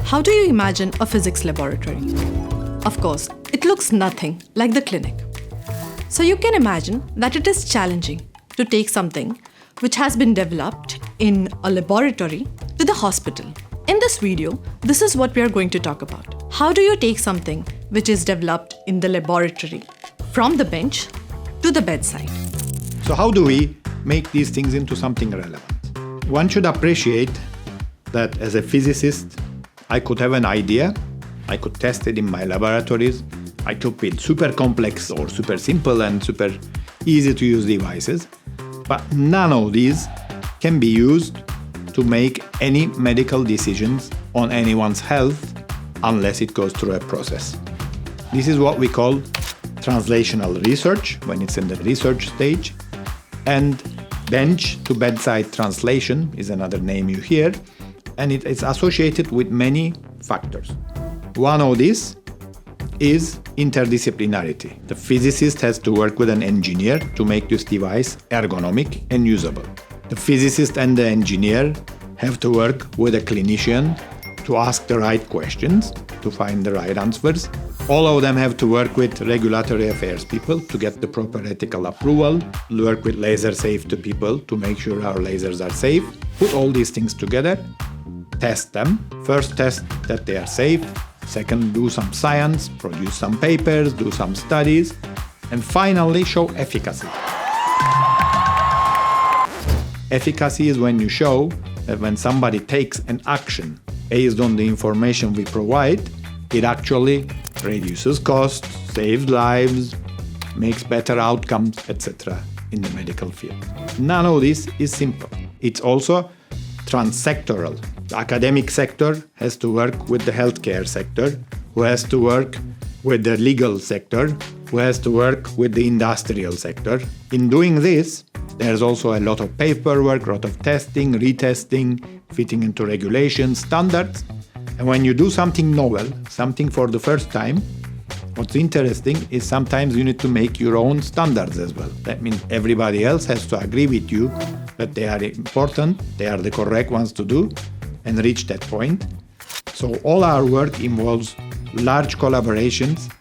How do you imagine a physics laboratory? Of course, it looks nothing like the clinic. So you can imagine that it is challenging to take something which has been developed in a laboratory to the hospital. In this video, this is what we are going to talk about. How do you take something which is developed in the laboratory from the bench to the bedside? So how do we make these things into something relevant? One should appreciate that as a physicist, I could have an idea, I could test it in my laboratories, I could build super complex or super simple and super easy to use devices, but none of these can be used to make any medical decisions on anyone's health unless it goes through a process. This is what we call translational research when it's in the research stage, and bench to bedside translation is another name you hear, and it's associated with many factors. One of these is interdisciplinarity. The physicist has to work with an engineer to make this device ergonomic and usable. The physicist and the engineer have to work with a clinician to ask the right questions, to find the right answers. All of them have to work with regulatory affairs people to get the proper ethical approval, work with laser safety people to make sure our lasers are safe. Put all these things together, test them. First, test that they are safe. Second, do some science, produce some papers, do some studies, and finally show efficacy. Efficacy is when you show that when somebody takes an action based on the information we provide, it actually reduces costs, saves lives, makes better outcomes, etc. in the medical field. None of this is simple. It's also transsectoral. The academic sector has to work with the healthcare sector, who has to work with the legal sector, who has to work with the industrial sector. In doing this, there's also a lot of paperwork, a lot of testing, retesting, fitting into regulations, standards. And when you do something novel, something for the first time, what's interesting is sometimes you need to make your own standards as well. That means everybody else has to agree with you that they are important, they are the correct ones to do, and reach that point. So all our work involves large collaborations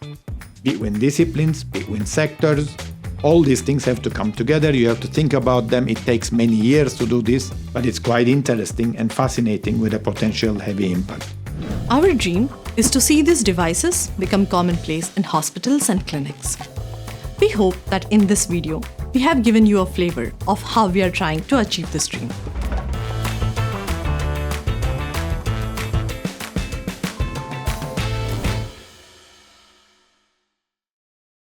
between disciplines, between sectors. All these things have to come together. You have to think about them. It takes many years to do this, but it's quite interesting and fascinating with a potential heavy impact. Our dream is to see these devices become commonplace in hospitals and clinics. We hope that in this video, we have given you a flavor of how we are trying to achieve this dream.